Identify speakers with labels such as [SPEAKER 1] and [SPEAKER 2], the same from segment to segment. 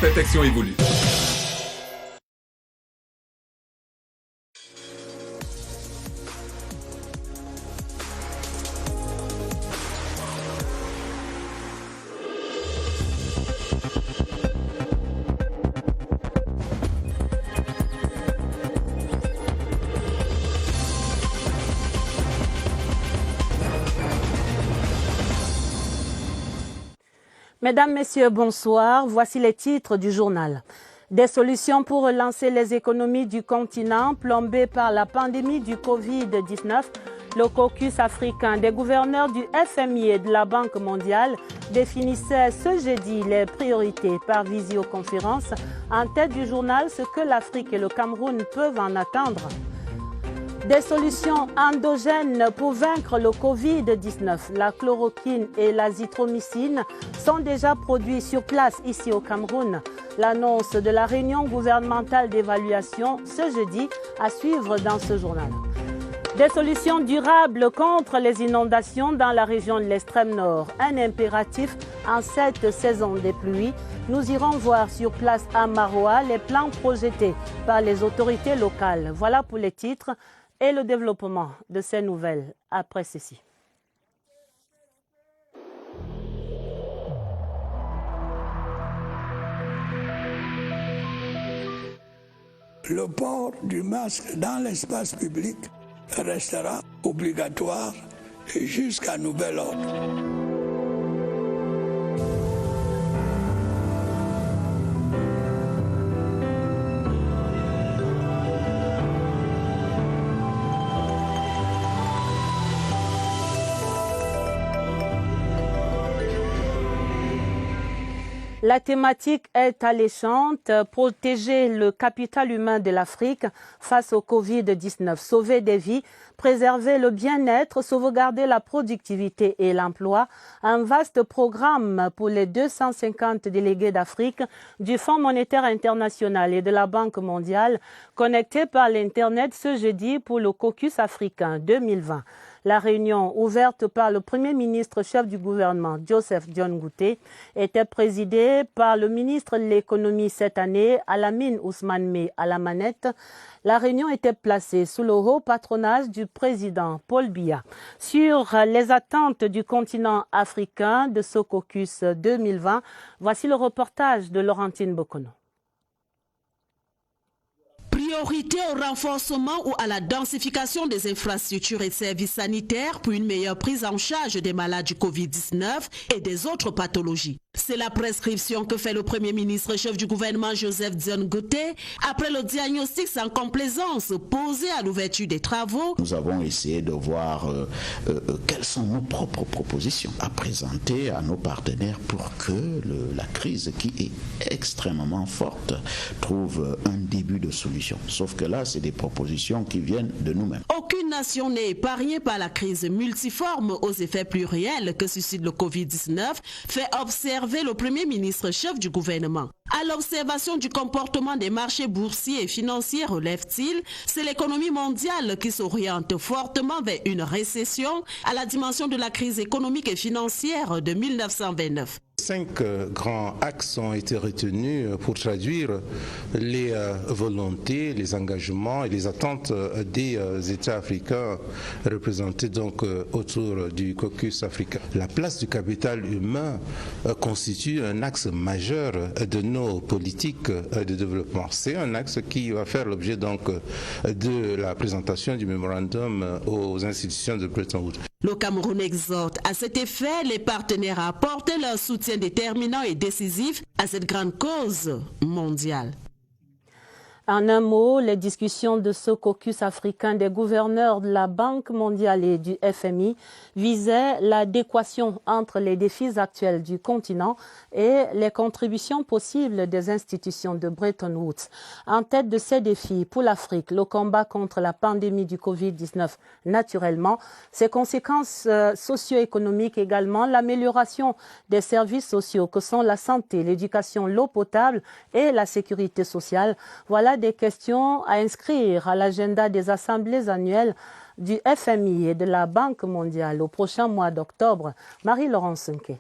[SPEAKER 1] Perfection évolue.
[SPEAKER 2] Mesdames, Messieurs, bonsoir. Voici les titres du journal. Des solutions pour relancer les économies du continent plombées par la pandémie du Covid-19. Le caucus africain des gouverneurs du FMI et de la Banque mondiale définissait ce jeudi les priorités par visioconférence. En tête du journal, ce que l'Afrique et le Cameroun peuvent en attendre. Des solutions endogènes pour vaincre le Covid-19. La chloroquine et l'azithromycine sont déjà produits sur place ici au Cameroun. L'annonce de la réunion gouvernementale d'évaluation ce jeudi à suivre dans ce journal. Des solutions durables contre les inondations dans la région de l'extrême nord. Un impératif en cette saison des pluies. Nous irons voir sur place à Maroua les plans projetés par les autorités locales. Voilà pour les titres et le développement de ces nouvelles après ceci.
[SPEAKER 3] Le port du masque dans l'espace public restera obligatoire jusqu'à nouvel ordre.
[SPEAKER 2] La thématique est alléchante, protéger le capital humain de l'Afrique face au Covid-19, sauver des vies, préserver le bien-être, sauvegarder la productivité et l'emploi. Un vaste programme pour les 250 délégués d'Afrique du Fonds monétaire international et de la Banque mondiale connectés par l'Internet ce jeudi pour le caucus africain 2020. La réunion, ouverte par le Premier ministre chef du gouvernement, Joseph John Ngouté, était présidée par le ministre de l'économie cette année, Alamine Ousmane Mey à la manette. La réunion était placée sous le haut patronage du président Paul Biya. Sur les attentes du continent africain de ce caucus 2020, voici le reportage de Laurentine Bokono.
[SPEAKER 4] Priorité au renforcement ou à la densification des infrastructures et services sanitaires pour une meilleure prise en charge des malades du Covid-19 et des autres pathologies. C'est la prescription que fait le Premier ministre chef du gouvernement Joseph John Ngouté après le diagnostic sans complaisance posé à l'ouverture des travaux.
[SPEAKER 5] Nous avons essayé de voir quelles sont nos propres propositions à présenter à nos partenaires pour que la crise qui est extrêmement forte trouve un début de solution. Sauf que là, c'est des propositions qui viennent de nous-mêmes.
[SPEAKER 4] Aucune nation n'est épargnée par la crise multiforme aux effets pluriels que suscite le Covid-19, fait observer le Premier ministre chef du gouvernement. À l'observation du comportement des marchés boursiers et financiers, relève-t-il, c'est l'économie mondiale qui s'oriente fortement vers une récession à la dimension de la crise économique et financière de 1929.
[SPEAKER 6] 5 grands axes ont été retenus pour traduire les volontés, les engagements et les attentes des États africains représentés donc autour du caucus africain. La place du capital humain constitue un axe majeur de nos politiques de développement. C'est un axe qui va faire l'objet donc de la présentation du mémorandum aux institutions de Bretton Woods.
[SPEAKER 4] Le Cameroun exhorte à cet effet les partenaires à apporter leur soutien déterminant et décisif à cette grande cause mondiale.
[SPEAKER 2] En un mot, les discussions de ce caucus africain des gouverneurs de la Banque mondiale et du FMI visaient l'adéquation entre les défis actuels du continent et les contributions possibles des institutions de Bretton Woods. En tête de ces défis pour l'Afrique, le combat contre la pandémie du Covid-19 naturellement, ses conséquences socio-économiques également, l'amélioration des services sociaux que sont la santé, l'éducation, l'eau potable et la sécurité sociale. Voilà des questions à inscrire à l'agenda des assemblées annuelles du FMI et de la Banque mondiale au prochain mois d'octobre. Marie-Laurence Sunke.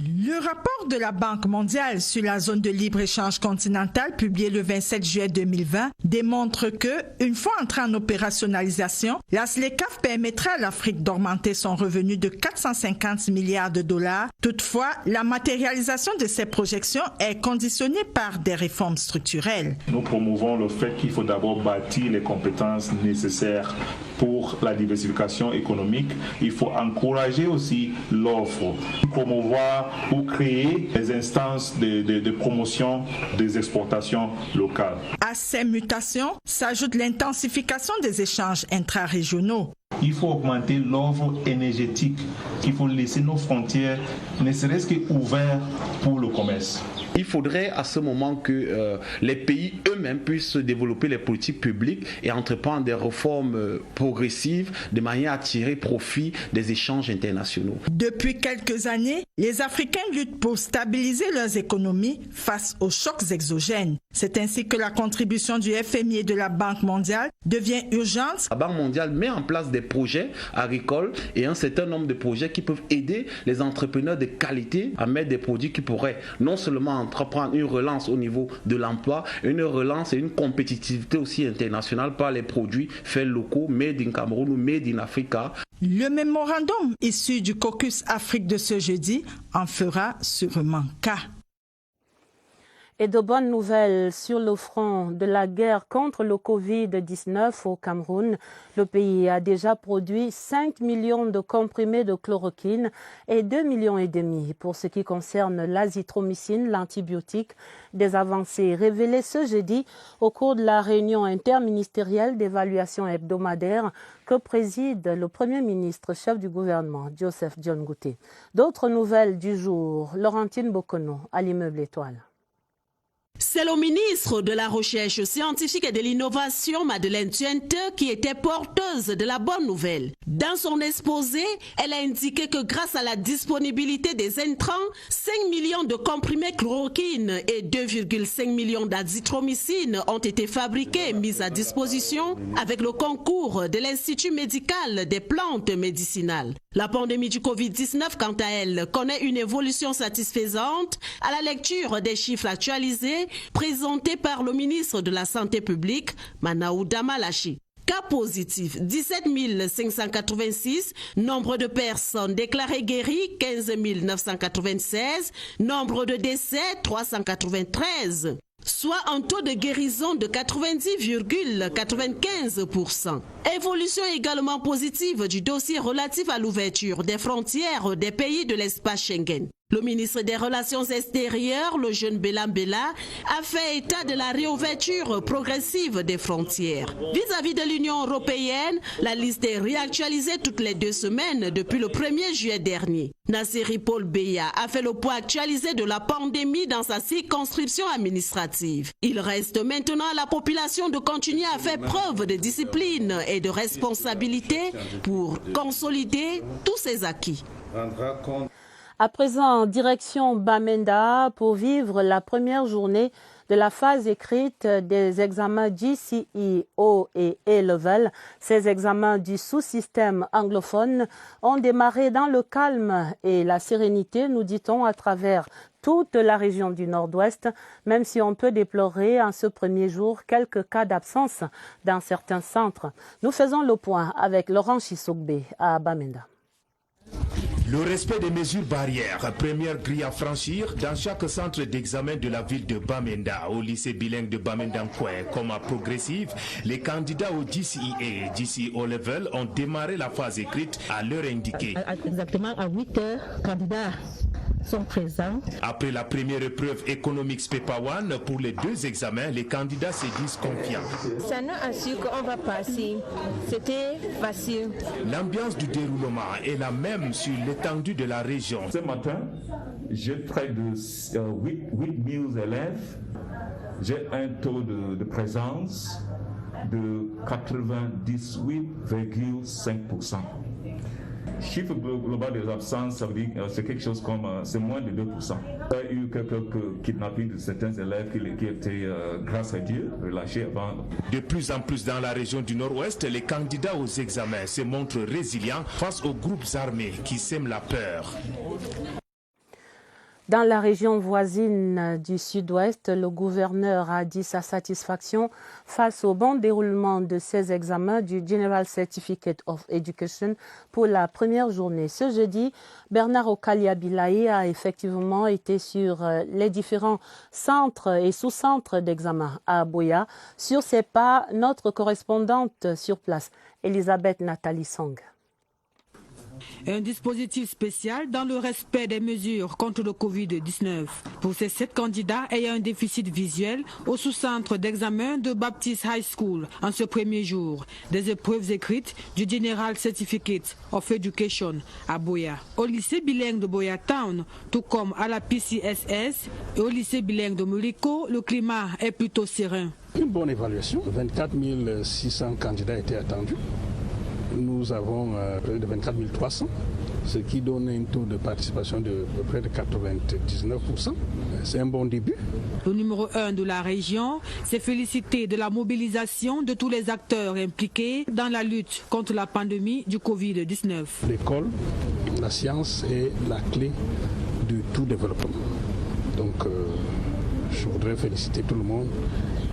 [SPEAKER 1] Le rapport de la Banque mondiale sur la zone de libre-échange continentale, publié le 27 juillet 2020, démontre que, une fois entrée en opérationnalisation, la SLECAF permettra à l'Afrique d'augmenter son revenu de 450 milliards de dollars. Toutefois, la matérialisation de ces projections est conditionnée par des réformes structurelles.
[SPEAKER 7] Nous promouvons le fait qu'il faut d'abord bâtir les compétences nécessaires pour la diversification économique. Il faut encourager aussi l'offre, promouvoir ou créer des instances de promotion des exportations locales.
[SPEAKER 1] À ces mutations s'ajoute l'intensification des échanges intra-régionaux.
[SPEAKER 7] Il faut augmenter l'offre énergétique, il faut laisser nos frontières ne serait-ce qu'ouvertes pour le commerce.
[SPEAKER 8] Il faudrait à ce moment que les pays eux-mêmes puissent développer les politiques publiques et entreprendre des réformes progressives de manière à tirer profit des échanges internationaux.
[SPEAKER 1] Depuis quelques années, les Africains luttent pour stabiliser leurs économies face aux chocs exogènes. C'est ainsi que la contribution du FMI et de la Banque mondiale devient urgente.
[SPEAKER 8] La Banque mondiale met en place des projets agricoles et un certain nombre de projets qui peuvent aider les entrepreneurs de qualité à mettre des produits qui pourraient non seulement entreprendre une relance au niveau de l'emploi, une relance et une compétitivité aussi internationale par les produits faits locaux, made in Cameroun ou made in Africa.
[SPEAKER 1] Le mémorandum issu du caucus Afrique de ce jeudi en fera sûrement cas.
[SPEAKER 2] Et de bonnes nouvelles sur le front de la guerre contre le Covid-19 au Cameroun. Le pays a déjà produit 5 millions de comprimés de chloroquine et 2,5 millions pour ce qui concerne l'azithromycine, l'antibiotique. Des avancées révélées ce jeudi au cours de la réunion interministérielle d'évaluation hebdomadaire que préside le Premier ministre, chef du gouvernement, Joseph John Gouté. D'autres nouvelles du jour, Laurentine Bokono à l'immeuble Étoile.
[SPEAKER 4] C'est le ministre de la Recherche scientifique et de l'Innovation, Madeleine Tuente, qui était porteuse de la bonne nouvelle. Dans son exposé, elle a indiqué que grâce à la disponibilité des intrants, 5 millions de comprimés chloroquine et 2,5 millions d'azithromycine ont été fabriqués et mis à disposition avec le concours de l'Institut médical des plantes médicinales. La pandémie du Covid-19, quant à elle, connaît une évolution satisfaisante à la lecture des chiffres actualisés présentés par le ministre de la Santé publique, Manaouda Malachi. Cas positifs, 17 586, nombre de personnes déclarées guéries, 15 996, nombre de décès, 393. Soit un taux de guérison de 90,95%. Évolution également positive du dossier relatif à l'ouverture des frontières des pays de l'espace Schengen. Le ministre des Relations extérieures, le jeune Bélam Bella, a fait état de la réouverture progressive des frontières. Vis-à-vis de l'Union européenne, la liste est réactualisée toutes les 2 semaines depuis le 1er juillet dernier. Nasseri Paul Beya a fait le point actualisé de la pandémie dans sa circonscription administrative. Il reste maintenant à la population de continuer à faire preuve de discipline et de responsabilité pour consolider tous ses acquis.
[SPEAKER 2] À présent, direction Bamenda pour vivre la première journée de la phase écrite des examens GCE, O et A-Level. Ces examens du sous-système anglophone ont démarré dans le calme et la sérénité, nous dit-on, à travers toute la région du Nord-Ouest, même si on peut déplorer en ce premier jour quelques cas d'absence dans certains centres. Nous faisons le point avec Laurent Chisogbe à Bamenda.
[SPEAKER 9] Le respect des mesures barrières, première grille à franchir dans chaque centre d'examen de la ville de Bamenda, au lycée bilingue de Bamenda-Nkwe. Comme à progressive, les candidats au GCE et GCE O-Level ont démarré la phase écrite à l'heure indiquée.
[SPEAKER 10] Exactement à 8 heures, candidats sont présents.
[SPEAKER 9] Après la première épreuve économique SPEPA 1, pour les 2 examens, les candidats se disent confiants.
[SPEAKER 10] Ça nous assure qu'on va passer. C'était facile.
[SPEAKER 9] L'ambiance du déroulement est la même sur l'étendue de la région.
[SPEAKER 7] Ce matin, j'ai près de 8 000 élèves. J'ai un taux de présence de 98,5%. Chiffre global des absences, ça veut dire c'est quelque chose comme c'est moins de 2%. Il y a eu quelques kidnappings de certains élèves qui étaient, grâce à Dieu, relâchés avant.
[SPEAKER 9] De plus en plus dans la région du Nord-Ouest, les candidats aux examens se montrent résilients face aux groupes armés qui sèment la peur.
[SPEAKER 2] Dans la région voisine du Sud-Ouest, le gouverneur a dit sa satisfaction face au bon déroulement de ces examens du General Certificate of Education pour la première journée. Ce jeudi, Bernard Okalia-Bilaï a effectivement été sur les différents centres et sous-centres d'examen à Buea. Sur ses pas, notre correspondante sur place, Elisabeth Nathalie Song.
[SPEAKER 11] Un dispositif spécial dans le respect des mesures contre le Covid-19. Pour ces 7 candidats ayant un déficit visuel au sous-centre d'examen de Baptist High School en ce premier jour, des épreuves écrites du General Certificate of Education à Buea. Au lycée bilingue de Buea Town, tout comme à la PCSS et au lycée bilingue de Muliko, le climat est plutôt serein.
[SPEAKER 12] Une bonne évaluation. 24 600 candidats étaient attendus. Nous avons près de 24 300, ce qui donne un taux de participation de près de 99%. C'est un bon début.
[SPEAKER 11] Le numéro 1 de la région s'est félicité de la mobilisation de tous les acteurs impliqués dans la lutte contre la pandémie du Covid-19.
[SPEAKER 12] L'école, la science est la clé de tout développement. Donc, je voudrais féliciter tout le monde.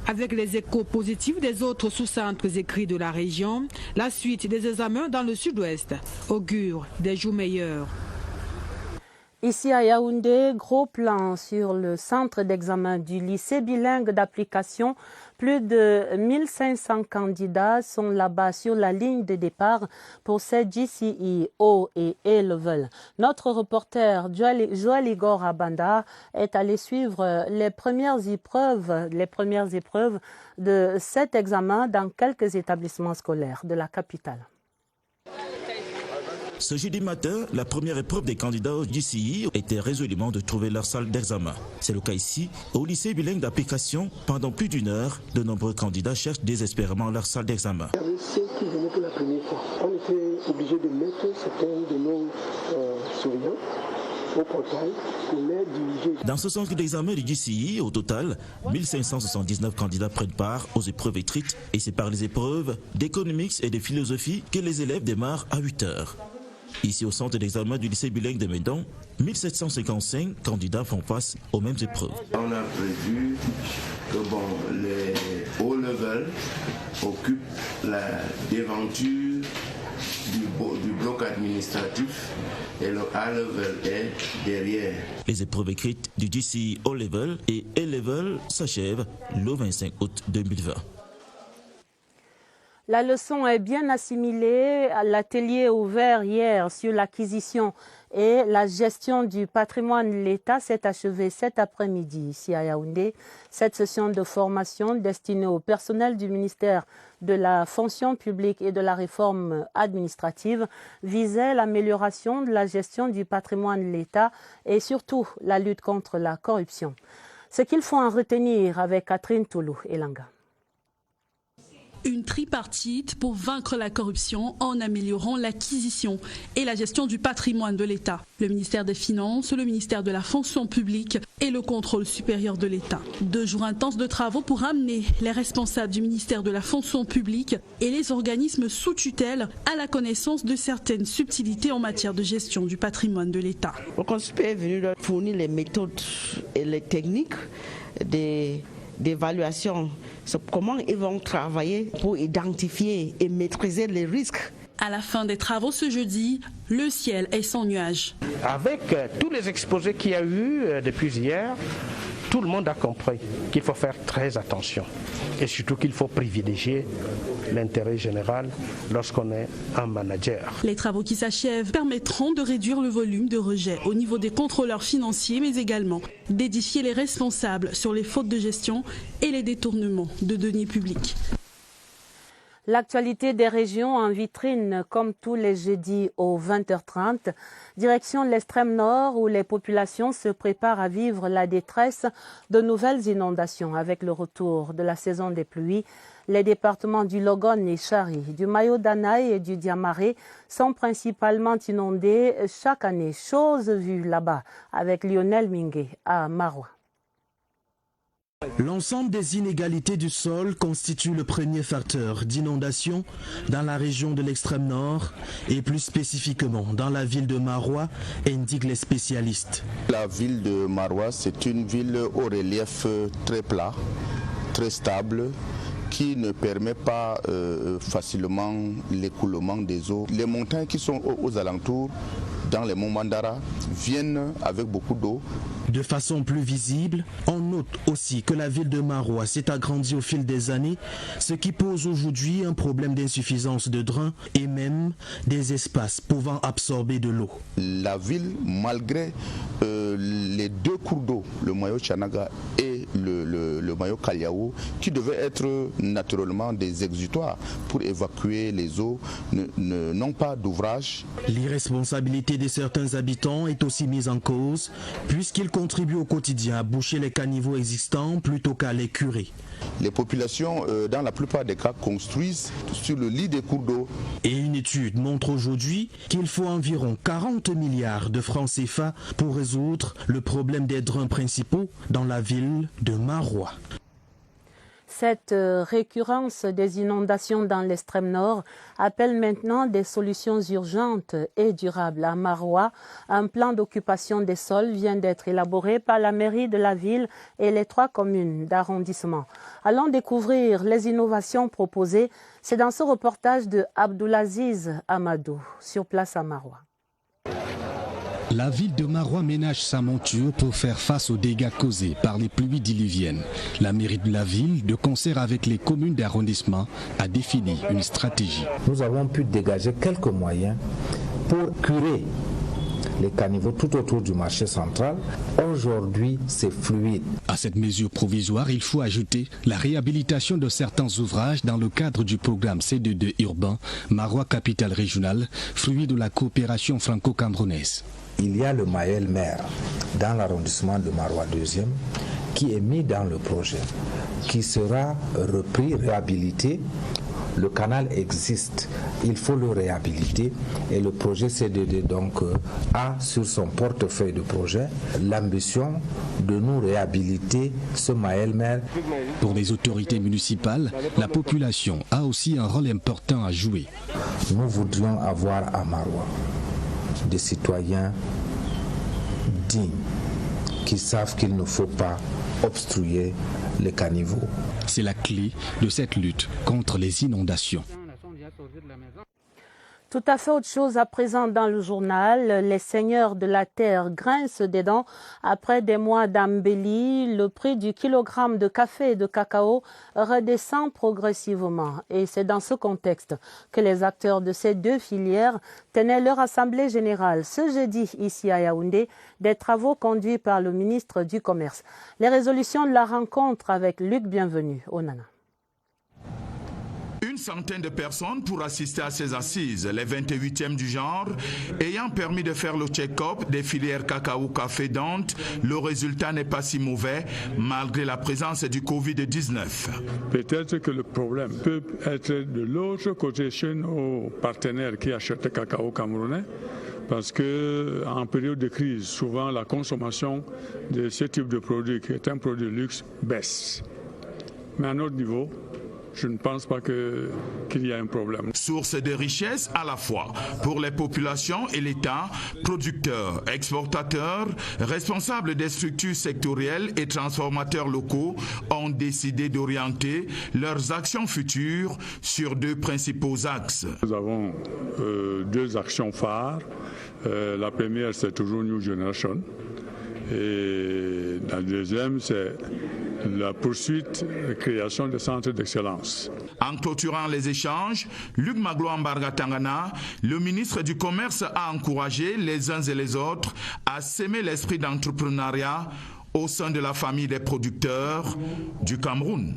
[SPEAKER 11] Avec les échos positifs des autres sous-centres écrits de la région, la suite des examens dans le Sud-Ouest augure des jours meilleurs.
[SPEAKER 2] Ici à Yaoundé, gros plan sur le centre d'examen du lycée bilingue d'application. Plus de 1500 candidats sont là-bas sur la ligne de départ pour ces GCE O et A-Level. Notre reporter Joël Igor Abanda est allé suivre les premières épreuves de cet examen dans quelques établissements scolaires de la capitale.
[SPEAKER 13] Ce jeudi matin, la première épreuve des candidats au GCE était résolument de trouver leur salle d'examen. C'est le cas ici, au lycée bilingue d'application. Pendant plus d'une heure, de nombreux candidats cherchent désespérément leur salle d'examen.
[SPEAKER 14] Il y avait ceux qui venaient pour la première fois. On était obligé de mettre certains de nos souriants au portail pour les diriger.
[SPEAKER 13] Dans ce centre d'examen du GCE, au total, 1579 candidats prennent part aux épreuves écrites et c'est par les épreuves d'économics et de philosophie que les élèves démarrent à 8 heures. Ici au centre d'examen du lycée bilingue de Médon, 1755 candidats font face aux mêmes épreuves.
[SPEAKER 15] On a prévu que les O-level occupent la devanture du bloc administratif et le A-level est derrière.
[SPEAKER 13] Les épreuves écrites du GCE O-level et A-level s'achèvent le 25 août 2020.
[SPEAKER 2] La leçon est bien assimilée. L'atelier ouvert hier sur l'acquisition et la gestion du patrimoine de l'État s'est achevé cet après-midi ici à Yaoundé. Cette session de formation destinée au personnel du ministère de la fonction publique et de la réforme administrative visait l'amélioration de la gestion du patrimoine de l'État et surtout la lutte contre la corruption. Ce qu'il faut en retenir avec Catherine Toulou et Langa.
[SPEAKER 16] Une tripartite pour vaincre la corruption en améliorant l'acquisition et la gestion du patrimoine de l'État. Le ministère des Finances, le ministère de la fonction publique et le contrôle supérieur de l'État. 2 jours intenses de travaux pour amener les responsables du ministère de la fonction publique et les organismes sous tutelle à la connaissance de certaines subtilités en matière de gestion du patrimoine de l'État.
[SPEAKER 17] Le conseil est venu leur fournir les méthodes et les techniques d'évaluation, comment ils vont travailler pour identifier et maîtriser les risques.
[SPEAKER 16] À la fin des travaux ce jeudi, le ciel est sans nuages.
[SPEAKER 18] Avec tous les exposés qu'il y a eu depuis hier, tout le monde a compris qu'il faut faire très attention et surtout qu'il faut privilégier l'intérêt général lorsqu'on est un manager.
[SPEAKER 16] Les travaux qui s'achèvent permettront de réduire le volume de rejet au niveau des contrôleurs financiers, mais également d'édifier les responsables sur les fautes de gestion et les détournements de deniers publics.
[SPEAKER 2] L'actualité des régions en vitrine, comme tous les jeudis aux 20h30. Direction l'extrême nord où les populations se préparent à vivre la détresse de nouvelles inondations avec le retour de la saison des pluies. Les départements du Logone et Chari, du Mayo-Danaï et du Diamaré sont principalement inondés chaque année. Chose vue là-bas avec Lionel Mingué à Maroua.
[SPEAKER 19] L'ensemble des inégalités du sol constitue le premier facteur d'inondation dans la région de l'extrême nord et plus spécifiquement dans la ville de Maroua, indiquent les spécialistes.
[SPEAKER 5] La ville de Maroua, c'est une ville au relief très plat, très stable, qui ne permet pas facilement l'écoulement des eaux. Les montagnes qui sont aux alentours, dans les monts Mandara, viennent avec beaucoup d'eau.
[SPEAKER 19] De façon plus visible, on note aussi que la ville de Maroua s'est agrandie au fil des années, ce qui pose aujourd'hui un problème d'insuffisance de drains et même des espaces pouvant absorber de l'eau.
[SPEAKER 5] La ville, malgré les deux cours d'eau, le Mayo Chanaga et le Mayo Kaliao, qui devaient être naturellement des exutoires pour évacuer les eaux, n'ont pas d'ouvrage.
[SPEAKER 19] L'irresponsabilité de certains habitants est aussi mise en cause, puisqu'ils contribuent au quotidien à boucher les caniveaux existants plutôt qu'à les curer.
[SPEAKER 5] Les populations, dans la plupart des cas, construisent sur le lit des cours d'eau.
[SPEAKER 19] Et une étude montre aujourd'hui qu'il faut environ 40 milliards de francs CFA pour résoudre le problème des drains principaux dans la ville de Maroua.
[SPEAKER 2] Cette récurrence des inondations dans l'extrême nord appelle maintenant des solutions urgentes et durables. À Maroua, un plan d'occupation des sols vient d'être élaboré par la mairie de la ville et les 3 communes d'arrondissement. Allons découvrir les innovations proposées. C'est dans ce reportage de Abdoulaziz Amadou, sur place à Maroua.
[SPEAKER 20] La ville de Maroua ménage sa monture pour faire face aux dégâts causés par les pluies diluviennes. La mairie de la ville, de concert avec les communes d'arrondissement, a défini une stratégie.
[SPEAKER 21] Nous avons pu dégager quelques moyens pour curer les caniveaux tout autour du marché central. Aujourd'hui, c'est fluide.
[SPEAKER 20] À cette mesure provisoire, il faut ajouter la réhabilitation de certains ouvrages dans le cadre du programme C22 urbain Maroua Capitale Régionale, fruit de la coopération franco-camerounaise.
[SPEAKER 21] Il y a le Maël Maire dans l'arrondissement de Maroua 2e qui est mis dans le projet, qui sera repris, réhabilité. Le canal existe, il faut le réhabiliter et le projet C2D donc a sur son portefeuille de projet l'ambition de nous réhabiliter ce Maël Maire.
[SPEAKER 20] Pour les autorités municipales, la population a aussi un rôle important à jouer.
[SPEAKER 21] Nous voudrions avoir à Maroua des citoyens dignes qui savent qu'il ne faut pas obstruer les caniveaux.
[SPEAKER 20] C'est la clé de cette lutte contre les inondations.
[SPEAKER 2] Tout à fait autre chose à présent dans le journal. Les seigneurs de la terre grincent des dents après des mois d'embellie. Le prix du kilogramme de café et de cacao redescend progressivement. Et c'est dans ce contexte que les acteurs de ces 2 filières tenaient leur assemblée générale ce jeudi ici à Yaoundé, des travaux conduits par le ministre du Commerce. Les résolutions de la rencontre avec Luc Bienvenu au Nana.
[SPEAKER 22] Une centaine de personnes pour assister à ces assises, les 28e du genre, ayant permis de faire le check-up des filières cacao-café d'Ante. Le résultat n'est pas si mauvais malgré la présence du Covid-19.
[SPEAKER 23] Peut-être que le problème peut être de l'autre côté chez nos partenaires qui achètent le cacao camerounais. Parce qu'en période de crise, souvent la consommation de ce type de produit, qui est un produit de luxe, baisse. Mais à notre niveau, je ne pense pas qu'il y a un problème.
[SPEAKER 22] Source de richesse à la fois pour les populations et l'État, producteurs, exportateurs, responsables des structures sectorielles et transformateurs locaux ont décidé d'orienter leurs actions futures sur 2 principaux axes.
[SPEAKER 23] Nous avons 2 actions phares. La première, c'est toujours New Generation. Et la deuxième, c'est la poursuite et création de centres d'excellence.
[SPEAKER 22] En clôturant les échanges, Luc Magloire Tangana, le ministre du Commerce, a encouragé les uns et les autres à s'aimer l'esprit d'entrepreneuriat au sein de la famille des producteurs du Cameroun.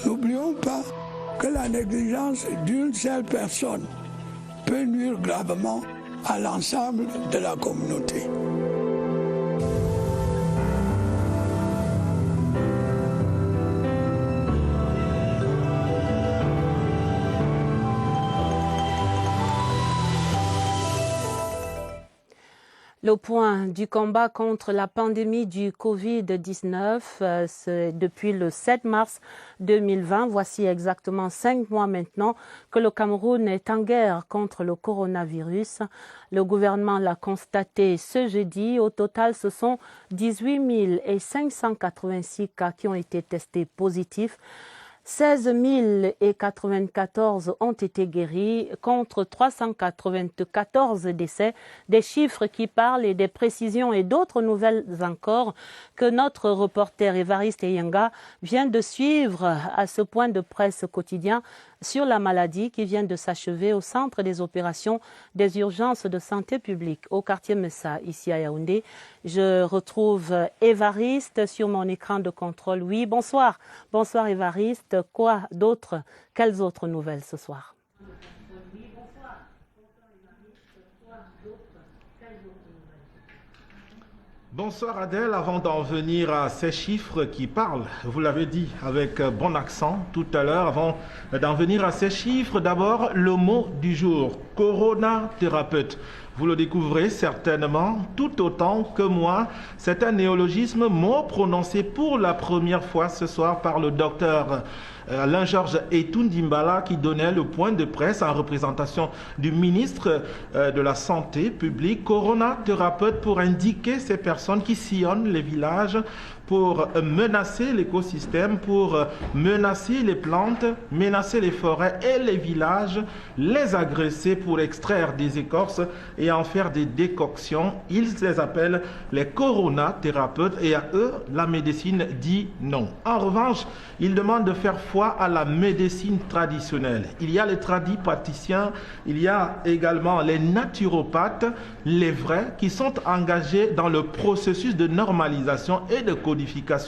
[SPEAKER 3] N'oublions pas que la négligence d'une seule personne peut nuire gravement à l'ensemble de la communauté.
[SPEAKER 2] Le point du combat contre la pandémie du Covid-19, c'est depuis le 7 mars 2020. Voici exactement 5 mois maintenant que le Cameroun est en guerre contre le coronavirus. Le gouvernement l'a constaté ce jeudi. Au total, ce sont 18 586 cas qui ont été testés positifs. 16 094 ont été guéris contre 394 décès, des chiffres qui parlent et des précisions et d'autres nouvelles encore que notre reporter Évariste Eyenga vient de suivre à ce point de presse quotidien sur la maladie qui vient de s'achever au centre des opérations des urgences de santé publique au quartier Messa, ici à Yaoundé. Je retrouve Évariste sur mon écran de contrôle. Oui, bonsoir. Bonsoir Évariste. Quoi d'autre? Quelles autres nouvelles ce soir?
[SPEAKER 1] Bonsoir Adèle, avant d'en venir à ces chiffres qui parlent, vous l'avez dit avec bon accent tout à l'heure, avant d'en venir à ces chiffres, d'abord le mot du jour, coronathérapeute. Vous le découvrez certainement tout autant que moi. C'est un néologisme, mot prononcé pour la première fois ce soir par le docteur Alain-Georges Etundimbala qui donnait le point de presse en représentation du ministre de la Santé publique, coronathérapeute, pour indiquer ces personnes qui sillonnent les villages pour menacer l'écosystème, pour menacer les plantes, menacer les forêts et les villages, les agresser pour extraire des écorces et en faire des décoctions. Ils les appellent les coronathérapeutes et à eux, la médecine dit non. En revanche, ils demandent de faire foi à la médecine traditionnelle. Il y a les tradipraticiens, il y a également les naturopathes, les vrais, qui sont engagés dans le processus de normalisation et de codification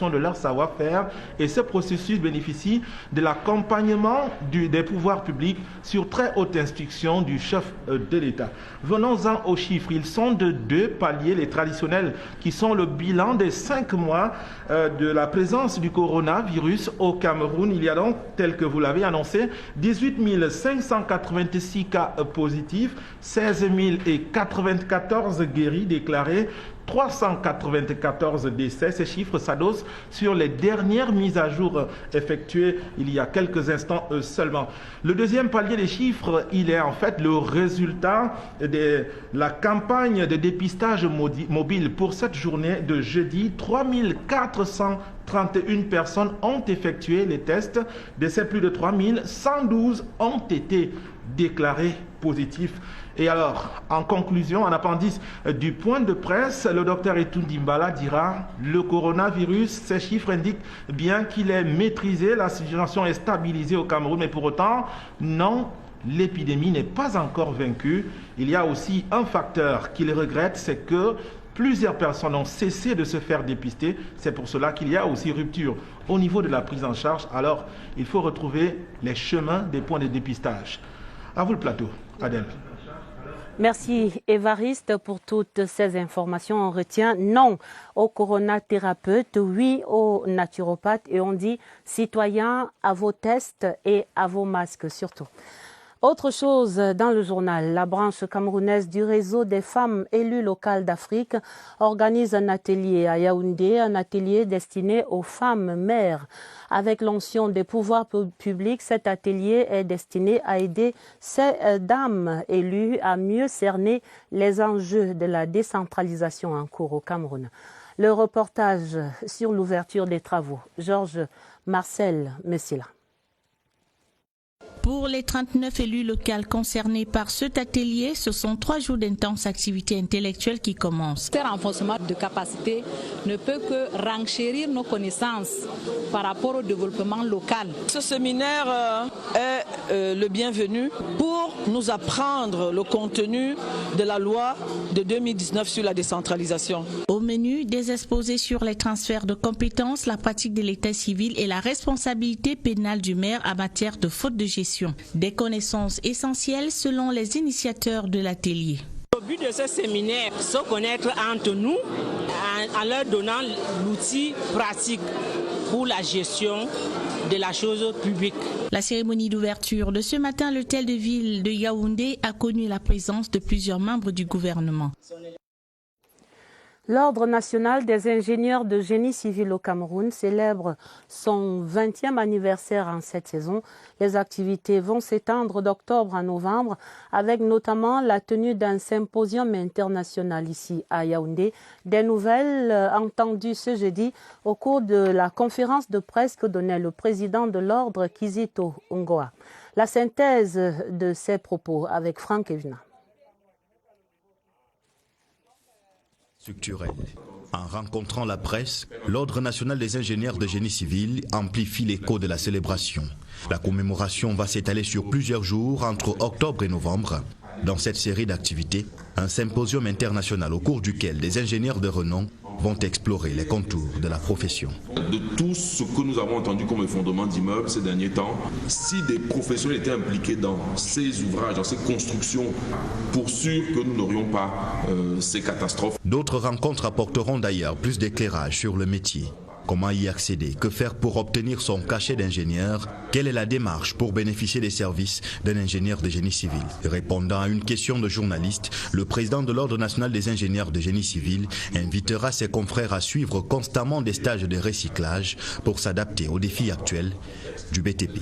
[SPEAKER 1] de leur savoir-faire, et ce processus bénéficie de l'accompagnement des pouvoirs publics sur très haute instruction du chef de l'État. Venons-en aux chiffres. Ils sont de 2 paliers, les traditionnels, qui sont le bilan des 5 mois de la présence du coronavirus au Cameroun. Il y a donc, tel que vous l'avez annoncé, 18 586 cas positifs, 16 094 guéris déclarés, 394 décès. Ces chiffres s'adossent sur les dernières mises à jour effectuées il y a quelques instants seulement. Le deuxième palier des chiffres, il est en fait le résultat de la campagne de dépistage mobile. Pour cette journée de jeudi, 3431 personnes ont effectué les tests. De ces plus de 3112 ont été déclarés positifs. Et alors, en conclusion, en appendice du point de presse, le docteur Etundimbala dira « Le coronavirus, ces chiffres indiquent bien qu'il est maîtrisé, la situation est stabilisée au Cameroun, mais pour autant, non, l'épidémie n'est pas encore vaincue. Il y a aussi un facteur qu'il regrette, c'est que plusieurs personnes ont cessé de se faire dépister. C'est pour cela qu'il y a aussi rupture au niveau de la prise en charge. Alors, il faut retrouver les chemins des points de dépistage. À vous le plateau, Adèle.
[SPEAKER 2] Merci Évariste pour toutes ces informations. On retient non aux coronathérapeutes, oui aux naturopathes et on dit citoyens à vos tests et à vos masques surtout. Autre chose dans le journal, la branche camerounaise du réseau des femmes élues locales d'Afrique organise un atelier à Yaoundé, un atelier destiné aux femmes mères. Avec l'onction des pouvoirs publics, cet atelier est destiné à aider ces dames élues à mieux cerner les enjeux de la décentralisation en cours au Cameroun. Le reportage sur l'ouverture des travaux, Georges Marcel Messila.
[SPEAKER 6] Pour les 39 élus locaux concernés par cet atelier, ce sont 3 jours d'intenses activités intellectuelles qui commencent.
[SPEAKER 8] Ce renforcement de capacité ne peut que renchérir nos connaissances par rapport au développement local.
[SPEAKER 24] Ce séminaire est le bienvenu pour nous apprendre le contenu de la loi de 2019 sur la décentralisation.
[SPEAKER 6] Au menu, des exposés sur les transferts de compétences, la pratique de l'état civil et la responsabilité pénale du maire en matière de faute de gestion. Des connaissances essentielles selon les initiateurs de l'atelier.
[SPEAKER 25] Le but de ce séminaire, c'est se connaître entre nous en leur donnant l'outil pratique pour la gestion de la chose publique.
[SPEAKER 6] La cérémonie d'ouverture de ce matin, l'hôtel de ville de Yaoundé a connu la présence de plusieurs membres du gouvernement.
[SPEAKER 2] L'Ordre national des ingénieurs de génie civil au Cameroun célèbre son 20e anniversaire en cette saison. Les activités vont s'étendre d'octobre à novembre avec notamment la tenue d'un symposium international ici à Yaoundé. Des nouvelles entendues ce jeudi au cours de la conférence de presse que donnait le président de l'Ordre, Kizito Ungoa. La synthèse de ses propos avec Franck Evna.
[SPEAKER 4] Structurel. En rencontrant la presse, l'Ordre national des ingénieurs de génie civil amplifie l'écho de la célébration. La commémoration va s'étaler sur plusieurs jours entre octobre et novembre. Dans cette série d'activités, un symposium international au cours duquel des ingénieurs de renom vont explorer les contours de la profession.
[SPEAKER 7] De tout ce que nous avons entendu comme effondrement d'immeubles ces derniers temps, si des professionnels étaient impliqués dans ces ouvrages, dans ces constructions, pour sûr que nous n'aurions pas ces catastrophes.
[SPEAKER 4] D'autres rencontres apporteront d'ailleurs plus d'éclairage sur le métier. Comment y accéder? Que faire pour obtenir son cachet d'ingénieur? Quelle est la démarche pour bénéficier des services d'un ingénieur de génie civil? Répondant à une question de journaliste, le président de l'Ordre national des ingénieurs de génie civil invitera ses confrères à suivre constamment des stages de recyclage pour s'adapter aux défis actuels du BTP.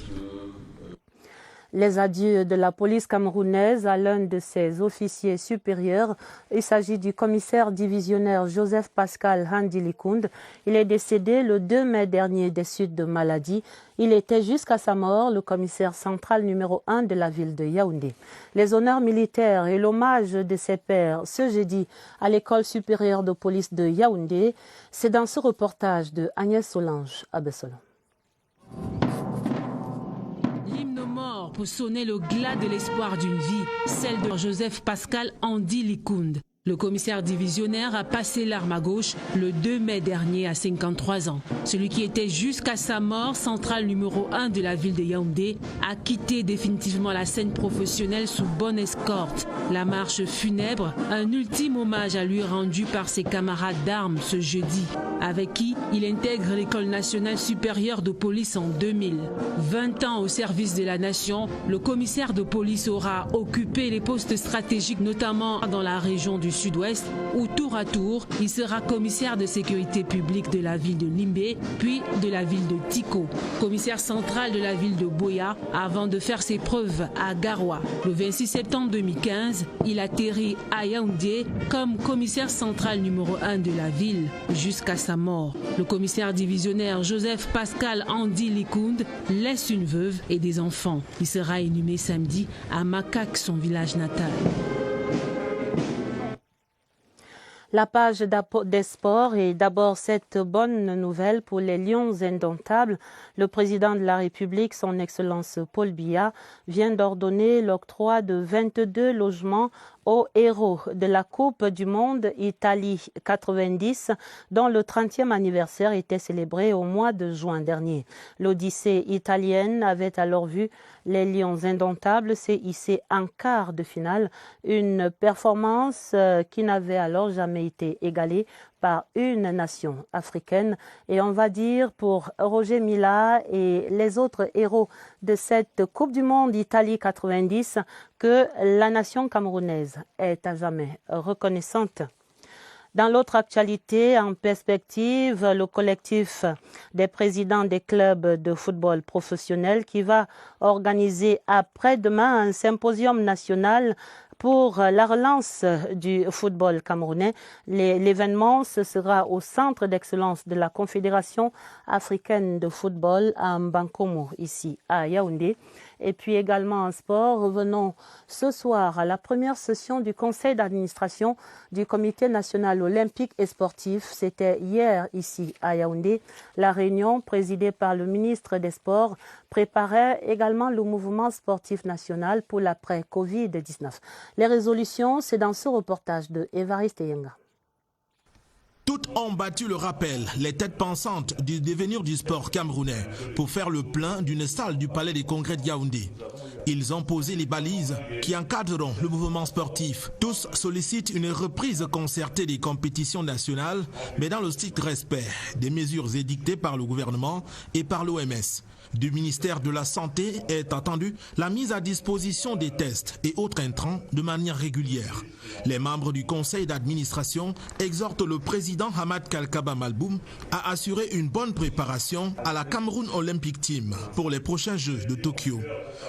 [SPEAKER 2] Les adieux de la police camerounaise à l'un de ses officiers supérieurs. Il s'agit du commissaire divisionnaire Joseph Pascal Handilikound. Il est décédé le 2 mai dernier des suites de maladie. Il était jusqu'à sa mort le commissaire central numéro 1 de la ville de Yaoundé. Les honneurs militaires et l'hommage de ses pairs ce jeudi à l'école supérieure de police de Yaoundé, c'est dans ce reportage de Agnès Solange à Bessolon.
[SPEAKER 9] Pour sonner le glas de l'espoir d'une vie, celle de Joseph Pascal Handilikound. Le commissaire divisionnaire a passé l'arme à gauche le 2 mai dernier à 53 ans. Celui qui était jusqu'à sa mort central numéro 1 de la ville de Yaoundé a quitté définitivement la scène professionnelle sous bonne escorte. La marche funèbre, un ultime hommage à lui rendu par ses camarades d'armes ce jeudi, avec qui il intègre l'école nationale supérieure de police en 2000. 20 ans au service de la nation, le commissaire de police aura occupé les postes stratégiques notamment dans la région du Sud-Ouest, où tour à tour, il sera commissaire de sécurité publique de la ville de Limbé, puis de la ville de Tiko, commissaire central de la ville de Boya, avant de faire ses preuves à Garoua. Le 26 septembre 2015, il atterrit à Yaoundé comme commissaire central numéro 1 de la ville, jusqu'à sa mort. Le commissaire divisionnaire Joseph Pascal Handilikound laisse une veuve et des enfants. Il sera inhumé samedi à Makak, son village natal.
[SPEAKER 2] La page des sports et d'abord cette bonne nouvelle pour les Lions indomptables. Le président de la République, son Excellence Paul Biya, vient d'ordonner l'octroi de 22 logements aux héros de la Coupe du Monde Italie 90, dont le 30e anniversaire était célébré au mois de juin dernier. L'Odyssée italienne avait alors vu les Lions indomptables s'hisser en quart de finale, une performance qui n'avait alors jamais été égalée par une nation africaine. Et on va dire pour Roger Milla et les autres héros de cette Coupe du Monde Italie 90 que la nation camerounaise est à jamais reconnaissante. Dans l'autre actualité, en perspective, le collectif des présidents des clubs de football professionnels qui va organiser après-demain un symposium national pour la relance du football camerounais. L'événement, ce sera au centre d'excellence de la Confédération africaine de football à Mbankomo, ici à Yaoundé. Et puis également en sport, revenons ce soir à la première session du conseil d'administration du Comité national olympique et sportif. C'était hier ici à Yaoundé. La réunion présidée par le ministre des Sports préparait également le mouvement sportif national pour l'après-Covid-19. Les résolutions, c'est dans ce reportage de Évariste Yenga.
[SPEAKER 10] Toutes ont battu le rappel, les têtes pensantes du devenir du sport camerounais pour faire le plein d'une salle du palais des congrès de Yaoundé. Ils ont posé les balises qui encadreront le mouvement sportif. Tous sollicitent une reprise concertée des compétitions nationales, mais dans le strict respect des mesures édictées par le gouvernement et par l'OMS. du ministère de la Santé est attendue la mise à disposition des tests et autres intrants de manière régulière. Les membres du conseil d'administration exhortent le président Hamad Kalkaba Malboum à assurer une bonne préparation à la Cameroun Olympic Team pour les prochains Jeux de Tokyo.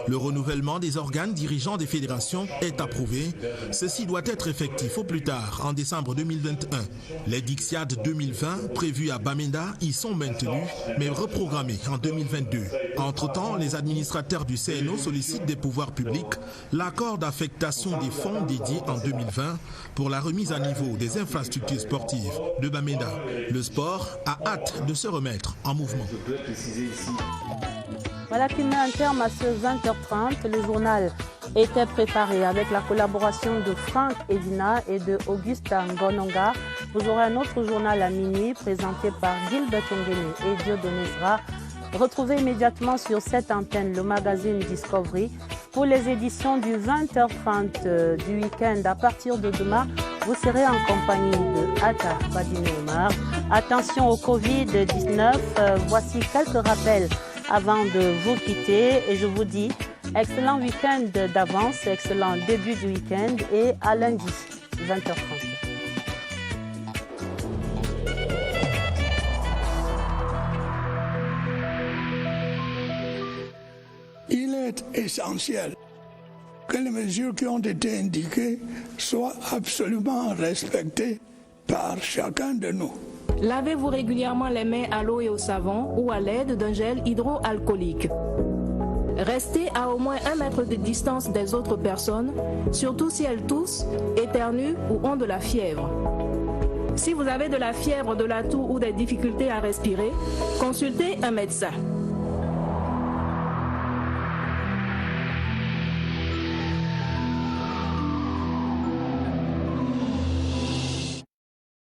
[SPEAKER 10] Le renouvellement des organes dirigeants des fédérations est approuvé. Ceci doit être effectif au plus tard en décembre 2021. Les Dixiades 2020 prévues à Bamenda y sont maintenues, mais reprogrammées en 2022. Entre-temps, les administrateurs du CNO sollicitent des pouvoirs publics l'accord d'affectation des fonds dédiés en 2020 pour la remise à niveau des infrastructures sportives de Bamenda. Le sport a hâte de se remettre en mouvement.
[SPEAKER 2] Voilà qui met un terme à ce 20h30. Le journal était préparé avec la collaboration de Franck Edina et de Augustin Ngononga. Vous aurez un autre journal à minuit présenté par Gilbert Ongene et Dieudonné Zra. Retrouvez immédiatement sur cette antenne le magazine Discovery pour les éditions du 20h30 du week-end. À partir de demain, vous serez en compagnie de Atta Badine Omar. Attention au Covid-19. Voici quelques rappels avant de vous quitter et je vous dis excellent week-end d'avance, excellent début du week-end et à lundi 20h30.
[SPEAKER 3] Il est essentiel que les mesures qui ont été indiquées soient absolument respectées par chacun de nous.
[SPEAKER 11] Lavez-vous régulièrement les mains à l'eau et au savon ou à l'aide d'un gel hydroalcoolique. Restez à au moins 1 mètre de distance des autres personnes, surtout si elles toussent, éternuent ou ont de la fièvre. Si vous avez de la fièvre, de la toux ou des difficultés à respirer, consultez un médecin.